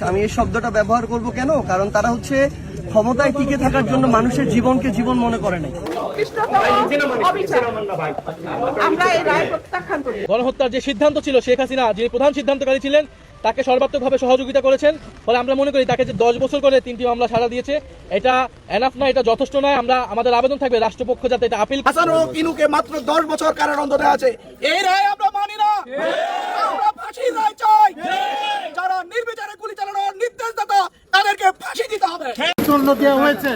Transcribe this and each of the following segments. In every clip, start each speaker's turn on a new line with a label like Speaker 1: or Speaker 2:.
Speaker 1: আমি এই শব্দটা ব্যবহার করব কেন, কারণ তারা হচ্ছে ক্ষমতায় টিকে থাকার জন্য মানুষের জীবনকে জীবন মনে করে নাই।
Speaker 2: গণহত্যার যে সিদ্ধান্ত ছিল, শেখ হাসিনা যিনি প্রধান সিদ্ধান্তকারী ছিলেন তাকে সর্বাত্মকভাবে সহযোগিতা করেছেন। ফলে আমরা মনে করি তাকে যে 10 বছর করে 3টি মামলা সাড়া দিয়েছে, এটা এনাফ না, এটা যথেষ্ট নয়। আমাদের আবেদন থাকবে রাষ্ট্রপক্ষ যাতে এটা আপিল।
Speaker 3: হাসান ও কিনুকে মাত্র 10 বছর কারাদণ্ড দেওয়া আছে, এই রায় আমরা মানি না। আমরা ফাঁসির রায় চাই। যারা নির্বিচারে গুলি চালানোর নির্দেশদাতা তাদেরকে ফাঁসি দিতে হবে।
Speaker 4: দণ্ড দেওয়া হয়েছে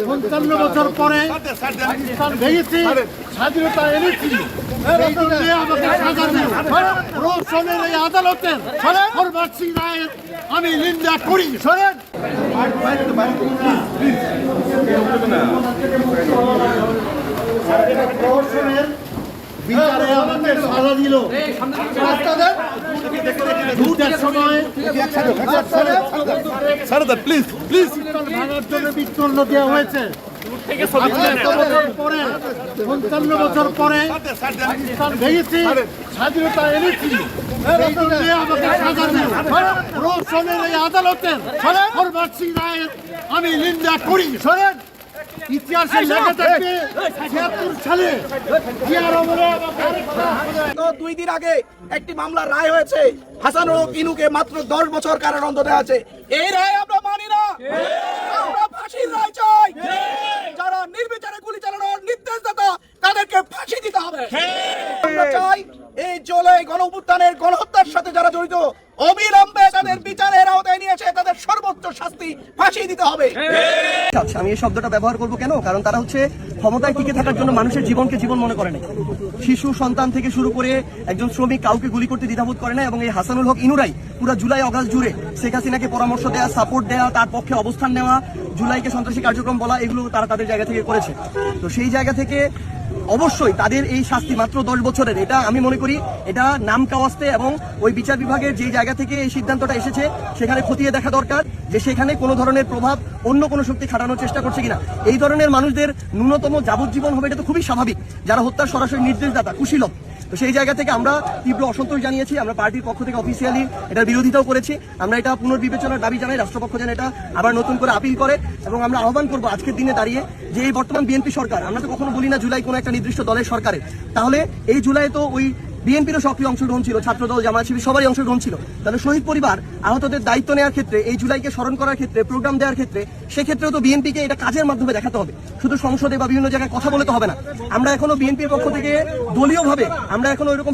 Speaker 4: 55 বছর পরে পাকিস্তান ভেঙেছি, স্বাধীনতা এনেছি, এই জন্য আমাকে সাজা দিল। রোশনের এই আদালতের সর্বার্থী রায়ের আমি নিন্দা করি। শোনেন, রোশনের বিচারে আমাকে সাজা দিল। মৃত্যুদণ্ড দেওয়া হয়েছে 55 বছর পরে পাকিস্তান ভেঙেছি, স্বাধীনতা এনেছি, এই জন্য আমাকে সাজা দিল। রোশনের এই আদালতের সর্বার্থী রায়ের আমি নিন্দা করি। শোনেন, ইতিহাসে লেখা থাকবে 76 সালে
Speaker 3: 2 দিন আগে একটি মামলার রায় হয়েছে, হাসান ও কিনুকে মাত্র 10 বছর কারাদণ্ড দেওয়া আছে, এই রায় আমরা মানি না। আমরা ফাঁসির রায় চাই। যারা নির্বিচারে গুলি চালানোর নির্দেশদাতা তাদেরকে ফাঁসি দিতে হবে। আমরা চাই এই জুলাই গণঅভ্যুত্থানের গণহত্যার সাথে যারা জড়িত অবিলম্বে তাদের বিচারের আওতায় নিয়ে এসে তাদের সর্বোচ্চ শাস্তি ফাঁসি দিতে হবে।
Speaker 1: আমি এই শব্দটা ব্যবহার করব কেন, কারণ তারা হচ্ছে ক্ষমতায় টিকে থাকার জন্য মানুষের জীবনকে জীবন মনে করে নাই। শিশু সন্তান থেকে শুরু করে একজন শ্রমিক কাউকে গুলি করতে দ্বিধাবোধ করে না। এবং এই হাসানুল হক ইনুরাই পুরো জুলাই অগাস্ট জুড়ে শেখ হাসিনাকে পরামর্শ দেওয়া, সাপোর্ট দেওয়া, তার পক্ষে অবস্থান নেওয়া, জুলাইকে সন্ত্রাসী কার্যক্রম বলা, এগুলো তারা তাদের জায়গা থেকে করেছে। তো সেই জায়গা থেকে অবশ্যই তাদের এই শাস্তি মাত্র 10 বছরের, এটা আমি মনে করি এটা নাম কাওয়াস্তে এবং ওই বিচার বিভাগের যে জায়গা থেকে এই সিদ্ধান্তটা এসেছে সেখানে খতিয়ে দেখা দরকার যে সেখানে কোনো ধরনের প্রভাব অন্য কোনো শক্তি খাটানোর চেষ্টা করছে কিনা। এই ধরনের মানুষদের ন্যূনতম যাবজ্জীবন হবে, এটা তো খুবই স্বাভাবিক, যারা হত্যার সরাসরি নির্দেশদাতা কুশীলব। তো সেই জায়গা থেকে আমরা তীব্র অসন্তোষ জানিয়েছি। আমরা পার্টির পক্ষ থেকে অফিসিয়ালি এটার বিরোধিতাও করেছি। আমরা এটা পুনর্বিবেচনার দাবি জানাই, রাষ্ট্রপক্ষ যেন এটা আবার নতুন করে আপিল করে। এবং আমরা আহ্বান করবো আজকের দিনে দাঁড়িয়ে যে এই বর্তমান বিএনপি সরকার, আমরা তো কখনো বলি না জুলাই কোনো একটা নির্দিষ্ট দলের সরকারের, তাহলে এই জুলাই তো ওই বিএনপিরও সক্রিয় অংশগ্রহণ ছিল, ছাত্রদল, জামায়াত শিবির সবারই অংশগ্রহণ ছিল। তাহলে শহীদ পরিবার আহতদের দায়িত্ব নেওয়ার ক্ষেত্রে, এই জুলাইকে স্মরণ করার ক্ষেত্রে, প্রোগ্রাম দেওয়ার ক্ষেত্রে, সেক্ষেত্রেও তো বিএনপিকে এটা কাজের মাধ্যমে দেখাতে হবে, শুধু সংসদে বা বিভিন্ন জায়গায় কথা বলে তো হবে না। আমরা এখনো বিএনপির পক্ষ থেকে দলীয়ভাবে আমরা এখনো ওইরকম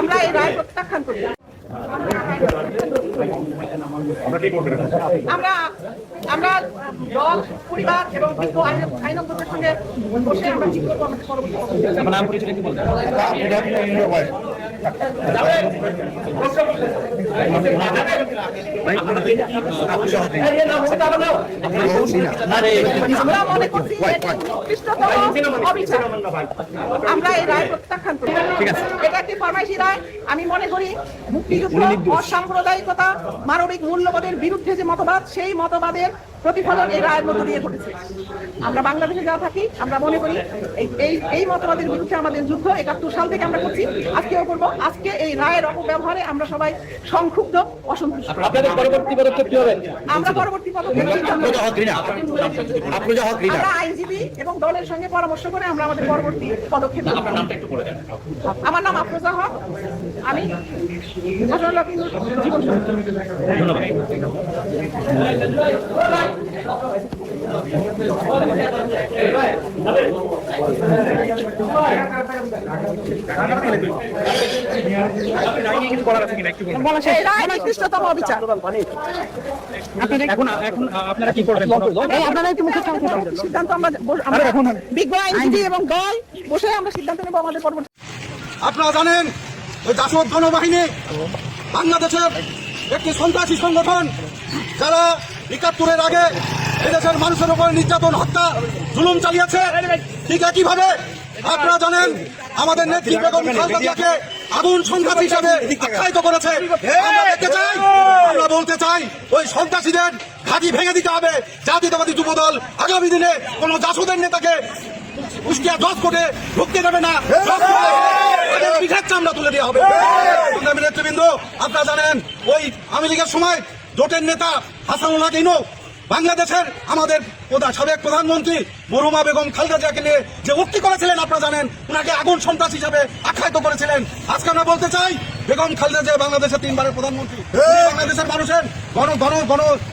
Speaker 5: আমরা এই রায় প্রত্যাখ্যান করি। আমরা দল, পরিবার এবং আইনজ্ঞদের সঙ্গে বসে আমরা ঠিক করবো আমাদের পরবর্তী। আমরা এই রায় প্রত্যাখ্যান করি। এটা একটি ফরমাইশি রায়। আমি মনে করি মুক্তিযুদ্ধ, অসাম্প্রদায়িকতা, মানবিক মূল্যবোধের বিরুদ্ধে যে মতবাদ, সেই মতবাদের প্রতিফলন এই রায়ের মধ্য দিয়ে ঘটেছে। আমরা বাংলাদেশে যা থাকি আমরা মনে করি এই মতবাদের বিরুদ্ধে আমাদের যুদ্ধ 71 সাল থেকে আমরা করছি, আজকেও করবো। আজকে এই রায়ের অপব্যবহারে আমরা সবাই সংক্ষুব্ধ, অসন্তুষ্ট। আমরা পরবর্তী পদক্ষেপ আমরা আইনজীবী এবং দলের সঙ্গে পরামর্শ করে আমরা আমাদের পরবর্তী পদক্ষেপ। আমার নাম আফরোজা হক, আমি জীবন নিকৃষ্টতম অবিচার।
Speaker 2: আপনারা কি করবেন?
Speaker 5: আপনারা একটু মুখে সিদ্ধান্ত আমরা বিজ্ঞ আইনজীবী এবং দল বসে আমরা সিদ্ধান্ত নেব আমাদের পরবর্তী।
Speaker 3: আপনারা জানেন ওই জাসদ গণবাহিনী বাংলাদেশের একটি সন্ত্রাসী সংগঠন, যারা 71-এর আগে এদেশের মানুষের উপর নির্যাতন, হত্যা, জুলুম চালিয়েছে। ঠিক একইভাবে আপনারা জানেন আমাদের নেত্রী বেগম খালেদা জিয়াকে আগুন সন্ত্রাসী হিসেবে আখ্যায়িত করেছে। আমরা দেখতে চাই, আমরা বলতে চাই ওই সন্ত্রাসীদের ঘাঁটি ভেঙে দিতে হবে। জাতীয়তাবাদী যুবদল আগামী দিনে কোন জাসদের নেতাকে কুষ্টিয়া 10 কোটে ঢুকতে দেবে না, পিঠের চামড়া তুলে দেওয়া হবে। সংগ্রামী নেতৃবৃন্দ, আপনারা জানেন ওই আওয়ামী লীগের সময় জোটের নেতা হাসানুল হক ইনু বাংলাদেশের আমাদের সাবেক প্রধানমন্ত্রী মরহুমা বেগম খালেদা জিয়াকে নিয়ে যে উক্তি করেছিলেন, আপনারা জানেন উনাকে আগুন সন্ত্রাস হিসাবে আখ্যায়িত করেছিলেন। আজকে আমরা বলতে চাই, বেগম খালেদা জিয়া বাংলাদেশের 3 বারের প্রধানমন্ত্রী, বাংলাদেশের মানুষের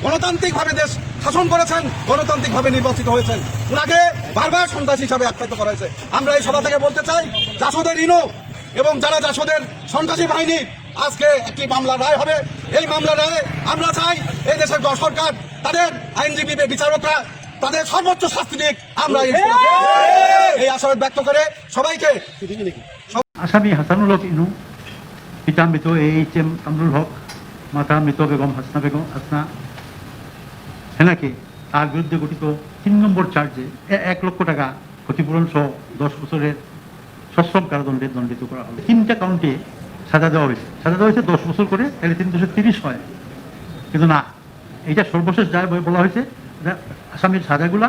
Speaker 3: গণতান্ত্রিক ভাবে দেশ শাসন করেছেন, গণতান্ত্রিক ভাবে নির্বাচিত হয়েছেন, উনাকে বারবার সন্ত্রাস হিসাবে আখ্যায়িত করা হয়েছে। আমরা এই সভা থেকে বলতে চাই, জাসদের ইনু এবং যারা জাসদের সন্ত্রাসী বাহিনী, আজকে একটি মামলার রায় হবে। এই মামলার রায়ে আমরা চাই এই দেশের সরকার, তাদের আইনজীবী বিচারকরা তাদের সর্বোচ্চ শাস্তি দিক। আমরা এই আশাবাদ ব্যক্ত করে সবাইকে
Speaker 6: আসামি হাসানুল হক ইনু, পিতা মৃত AHM কামরুল হক, মাতা মৃত বেগম হাসনা হেনাকে তার বিরুদ্ধে গঠিত 3 নম্বর চার্জে 1 লক্ষ টাকা ক্ষতিপূরণ সহ 10 বছরের সশ্রম কারাদণ্ডে দণ্ডিত করা হলো। 3টা কাউন্টে সাজা দেওয়া হয়েছে। সাজা দেওয়া হয়েছে 10 বছর করে, তাহলে 330 হয়। কিন্তু না, এইটা সর্বশেষ যায় বলা হয়েছে আসামির সাজাগুলা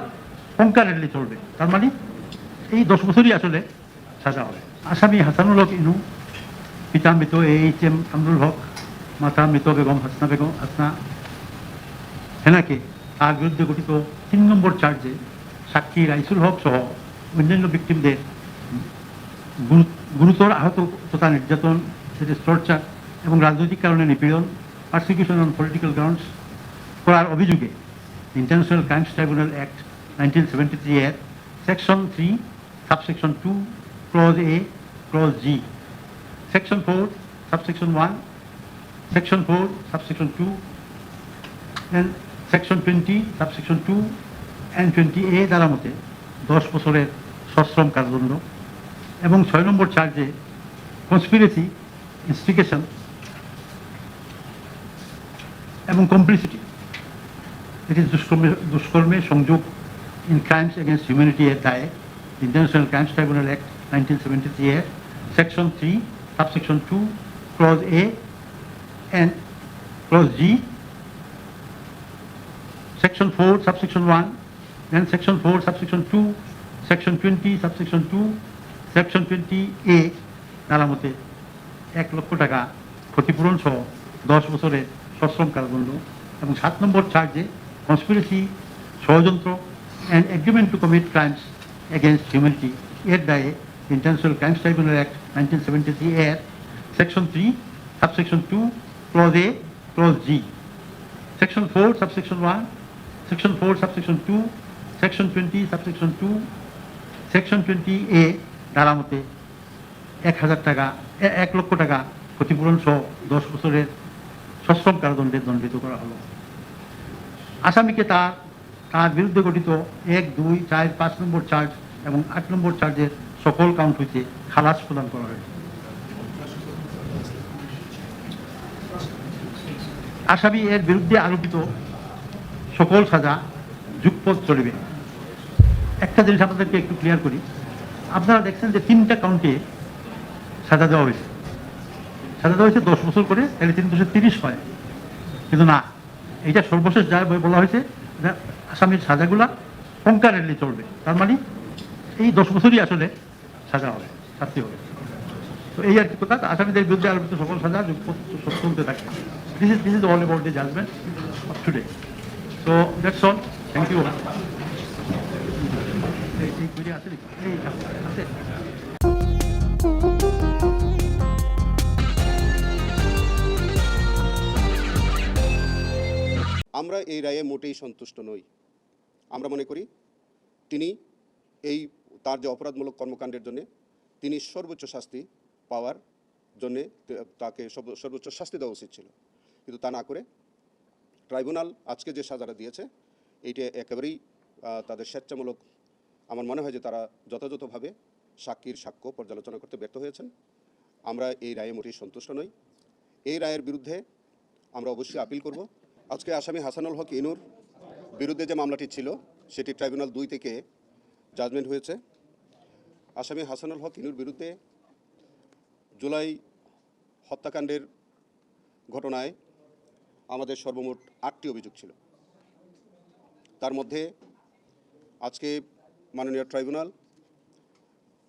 Speaker 6: কনকারেন্টলি চলবে। তার মানে এই 10 বছরই আসলে সাজা হবে। আসামি হাসানুল হক ইনু, পিতা মৃত AHM কামরুল হক, মাতা মৃত বেগম হাসনা হেনাকে তার বিরুদ্ধে গঠিত 3 নম্বর চার্জে সাক্ষী রাইসুল হক সহ অন্যান্য ভিক্টিমদের গুরুতর আহত তথা নির্যাতন, টর্চার এবং রাজনৈতিক কারণে নিপীড়ন, পারসিকিউশন অন পলিটিক্যাল গ্রাউন্ডস করার অভিযোগে ইন্টারন্যাশনাল ক্রাইমস ট্রাইব্যুনাল অ্যাক্ট 1973 এর section 3 subsection 2 clause A clause G, section 4 subsection 1, section 4 subsection 2 and section 20 subsection 2 and 20A দ্বারা মতে 10 বছরের সশ্রম কারাদণ্ড এবং 6 নম্বর চার্জে কনস্পিরেসি, ইনস্টিগেশন এবং কমপ্লিসিটি, এটি দুষ্কর্মে সংযোগ ইন ক্রাইমস এগেনস্ট হিউম্যানিটি এর দায়ে ইন্টারন্যাশনাল ক্রাইমস ট্রাইব্যুনাল অ্যাক্ট 1973 এর section 3 subsection 2 clause A and clause G, section 4 subsection 1, then section 4 subsection 2, section 20 subsection 2, section 20A দ্বারা মতে 1 লক্ষ টাকা ক্ষতিপূরণ সহ 10 বছরের সশ্রম কারাদণ্ড এবং 7 নম্বর চার্জে কনস্পিরেসি, ষড়যন্ত্র and agreement to commit crimes against humanity এর দায়ে ইন্টারন্যাশনাল ক্রাইমস ট্রাইব্যুনাল অ্যাক্ট 1973 এর section 3 subsection 2 clause A clause G, section 4 subsection 1, section 4 subsection 2, section 20 subsection 2, section 20A দ্বারা মতে 1,000 টাকা 1 লক্ষ টাকা ক্ষতিপূরণ সহ 10 বছরের সশ্রম কারাদণ্ডে দণ্ডিত করা হলো। আসামিকে তার বিরুদ্ধে গঠিত 1, 2, 4, 5 নম্বর চার্জ এবং 8 নম্বর চার্জের সকল কাউন্ট হইতে খালাস প্রদান করা হয়েছে। আসামি এর বিরুদ্ধে আরোপিত সকল সাজা যুগপৎ চলিবে। একটা জিনিস আপনাদেরকে একটু ক্লিয়ার করি, আপনারা দেখছেন যে 3টা কাউন্টে সাজা দেওয়া হয়েছে। সাজা দেওয়া হয়েছে 10 বছর করে, তাহলে 330 হয়। কিন্তু না, এইটা সর্বশেষ যায় বলা হয়েছে যে আসামির সাজাগুলা কনকারেন্টলি চলবে। তার মানে এই 10 বছরই আসলে সাজা হবে, শাস্তি হবে। তো এই আর কি কথা, আসামিদের বিরুদ্ধে আরোপিত সকল সাজা যুগপৎ চলতে থাকে। This is all about the judgment of today. So that's all. Thank you.
Speaker 7: আমরা এই রায়ে মোটেই সন্তুষ্ট নই। আমরা মনে করি তার যে অপরাধমূলক কর্মকাণ্ডের জন্য তিনি সর্বোচ্চ শাস্তি পাওয়ার জন্যে তাকে সর্বোচ্চ শাস্তি দেওয়া উচিত ছিল, কিন্তু তা না করে ট্রাইব্যুনাল আজকে যে সাজাটা দিয়েছে এইটা একেবারেই তাদের স্বেচ্ছামূলক। আমার মনে হয় যে তারা যথাযথভাবে সাক্ষীর সাক্ষ্য পর্যালোচনা করতে ব্যর্থ হয়েছেন। আমরা এই রায়ে মোটেই সন্তুষ্ট নই। এই রায়ের বিরুদ্ধে আমরা অবশ্যই আপিল করব। আজকে আসামি হাসানুল হক ইনুর বিরুদ্ধে যে মামলাটি ছিল সেটি ট্রাইব্যুনাল 2 থেকে জাজমেন্ট হয়েছে। আসামি হাসানুল হক ইনুর বিরুদ্ধে জুলাই হত্যাকাণ্ডের ঘটনায় আমাদের সর্বমোট 8টি অভিযোগ ছিল। তার মধ্যে আজকে মাননীয় ট্রাইব্যুনাল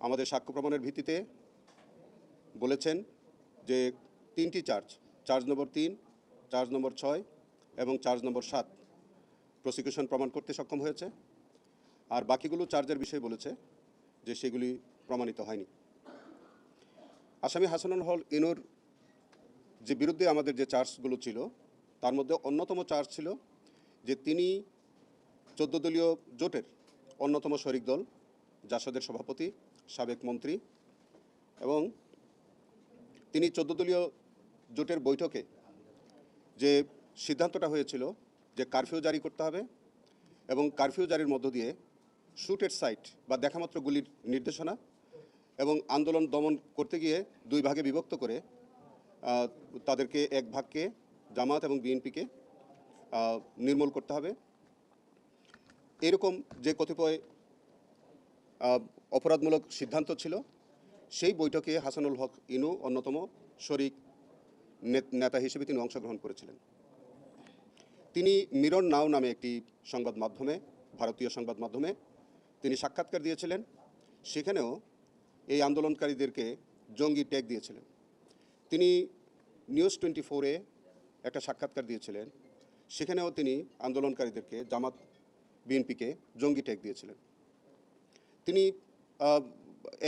Speaker 7: আমাদের সাক্ষ্য প্রমাণের ভিত্তিতে বলেছেন যে 3টি চার্জ নম্বর 3, চার্জ নম্বর 6 এবং চার্জ নম্বর 7 প্রসিকিউশন প্রমাণ করতে সক্ষম হয়েছে। আর বাকিগুলো চার্জের বিষয়ে বলেছে যে সেগুলি প্রমাণিত হয়নি। আসামি হাসানুল হক ইনুর যে বিরুদ্ধে আমাদের যে চার্জগুলো ছিল তার মধ্যে অন্যতম চার্জ ছিল যে তিনি 14 দলীয় জোটের অন্যতম শরিক দল জাসদের সভাপতি, সাবেক মন্ত্রী, এবং তিনি 14 দলীয় জোটের বৈঠকে যে সিদ্ধান্তটা হয়েছিল যে কারফিউ জারি করতে হবে এবং কারফিউ জারির মধ্য দিয়ে শুট এট সাইট বা দেখামাত্র গুলির নির্দেশনা এবং আন্দোলন দমন করতে গিয়ে 2 ভাগে বিভক্ত করে তাদেরকে এক ভাগকে জামাত এবং বিএনপিকে নির্মূল করতে হবে, এরকম যে কতিপয় অপরাধমূলক সিদ্ধান্ত ছিল সেই বৈঠকে হাসানুল হক ইনু অন্যতম শরিক নেতা হিসেবে তিনি অংশগ্রহণ করেছিলেন। তিনি মিরর নাও নামে একটি সংবাদ মাধ্যমে, ভারতীয় সংবাদ মাধ্যমে তিনি সাক্ষাৎকার দিয়েছিলেন। সেখানেও এই আন্দোলনকারীদেরকে জঙ্গি ট্যাগ দিয়েছিলেন। তিনি নিউজ 24-এ একটা সাক্ষাৎকার দিয়েছিলেন। সেখানেও তিনি আন্দোলনকারীদেরকে, জামাত বিএনপিকে জঙ্গি ট্যাগ দিয়েছিলেন। তিনি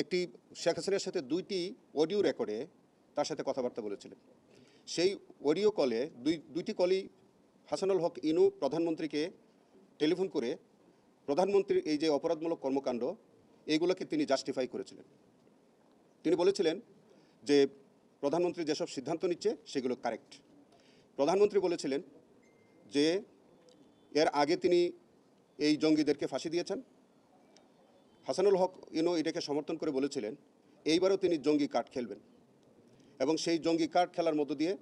Speaker 7: একটি শেখ হাসিনার সাথে 2টি অডিও রেকর্ডে তার সাথে কথাবার্তা বলেছিলেন। সেই অডিও কলে দুইটি কলই হাসানুল হক ইনু প্রধানমন্ত্রীকে টেলিফোন করে প্রধানমন্ত্রীর এই যে অপরাধমূলক কর্মকাণ্ড এইগুলোকে তিনি জাস্টিফাই করেছিলেন। তিনি বলেছিলেন যে প্রধানমন্ত্রী যেসব সিদ্ধান্ত নিচ্ছে সেগুলো কারেক্ট। প্রধানমন্ত্রী বলেছিলেন যে এর আগে তিনি এই জঙ্গিদেরকে ফাঁসি দিয়েছেন। হাসানুল হক ইনু এটাকে সমর্থন করে বলেছিলেন এইবারও তিনি জঙ্গি কার্ড খেলবেন এবং সেই জঙ্গি কার্ড খেলার মধ্য দিয়ে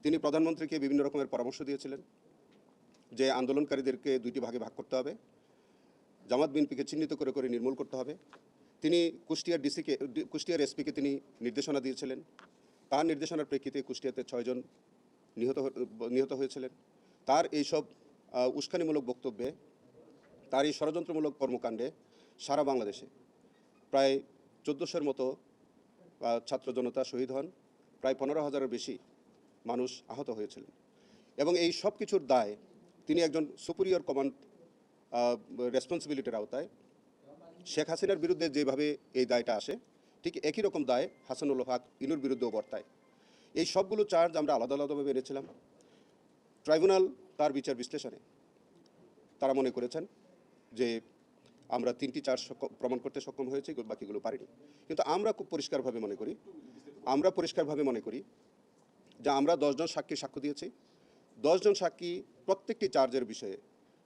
Speaker 7: তিনি প্রধানমন্ত্রীকে বিভিন্ন রকমের পরামর্শ দিয়েছিলেন যে আন্দোলনকারীদেরকে 2টি ভাগে ভাগ করতে হবে, জামাত বিএনপিকে চিহ্নিত করে করে নির্মূল করতে হবে। তিনি কুষ্টিয়ার এসপিকে তিনি নির্দেশনা দিয়েছিলেন। তার নির্দেশনার প্রেক্ষিতে কুষ্টিয়াতে 6 জন নিহত হয়েছিলেন। তার এইসব উস্কানিমূলক বক্তব্যে, তার এই ষড়যন্ত্রমূলক কর্মকাণ্ডে সারা বাংলাদেশে প্রায় 1400-এর মতো ছাত্র জনতা শহীদ হন, প্রায় 15,000-এর বেশি মানুষ আহত হয়েছিলেন। এবং এই সব কিছুর দায় তিনি একজন সুপিরিয়র কমান্ড রেসপন্সিবিলিটির আওতায় শেখ হাসিনার বিরুদ্ধে যেভাবে এই দায়টা আসে ঠিক একই রকম দায় হাসানুল হক ইনুর বিরুদ্ধেও বর্তায়। এই সবগুলো চার্জ আমরা আলাদা আলাদাভাবে এনেছিলাম। ট্রাইব্যুনাল তার বিচার বিশ্লেষণে তারা মনে করেছেন যে আমরা 3টি চার্জ প্রমাণ করতে সক্ষম হয়েছি, বাকিগুলো পারিনি। কিন্তু আমরা খুব পরিষ্কারভাবে মনে করি যে আমরা 10 জন সাক্ষীর সাক্ষ্য দিয়েছি। 10 জন সাক্ষী প্রত্যেকটি চার্জের বিষয়ে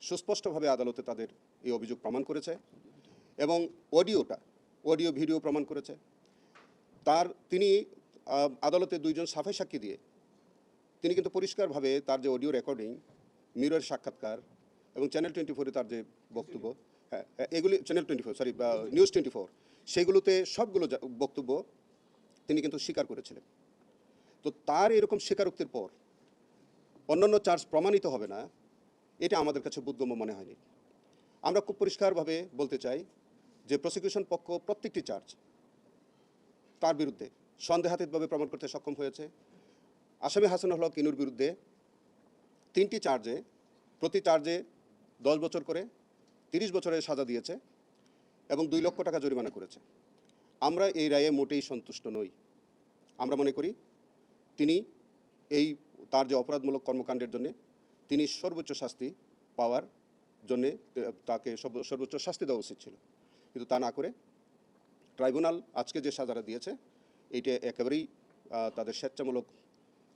Speaker 7: সুস্পষ্টভাবে আদালতে তাদের এই অভিযোগ প্রমাণ করেছে এবং অডিও ভিডিও প্রমাণ করেছে। তিনি আদালতে 2 জন সাফাই সাক্ষী দিয়ে তিনি কিন্তু পরিষ্কারভাবে তার যে অডিও রেকর্ডিং, মিরর সাক্ষাৎকার এবং চ্যানেল 24-এ তার যে বক্তব্য, এগুলি নিউজ 24, সেগুলোতে সবগুলো বক্তব্য তিনি কিন্তু স্বীকার করেছিলেন। তো তার এরকম স্বীকারোক্তির পর অন্যান্য চার্জ প্রমাণিত হবে না, এটা আমাদের কাছে বোধগম্য মনে হয়নি। আমরা খুব পরিষ্কারভাবে বলতে চাই যে প্রসিকিউশন পক্ষ প্রত্যেকটি চার্জ তার বিরুদ্ধে সন্দেহাতীতভাবে প্রমাণ করতে সক্ষম হয়েছে। আসামি হাসানুল হক ইনুর বিরুদ্ধে 3টি চার্জে প্রতি চার্জে 10 বছর করে 30 বছরের সাজা দিয়েছে এবং 2 লক্ষ টাকা জরিমানা করেছে। আমরা এই রায়ে মোটেই সন্তুষ্ট নই। আমরা মনে করি তার যে অপরাধমূলক কর্মকাণ্ডের জন্য তিনি সর্বোচ্চ শাস্তি পাওয়ার জন্যে তাকে সর্বোচ্চ শাস্তি দেওয়া উচিত ছিল, কিন্তু তা না করে ট্রাইব্যুনাল আজকে যে সাজাটা দিয়েছে এইটা একেবারেই তাদের স্বেচ্ছামূলক।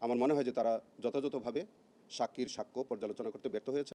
Speaker 7: আমার মনে হয় যে তারা যথাযথভাবে সাক্ষীর সাক্ষ্য পর্যালোচনা করতে ব্যর্থ হয়েছে।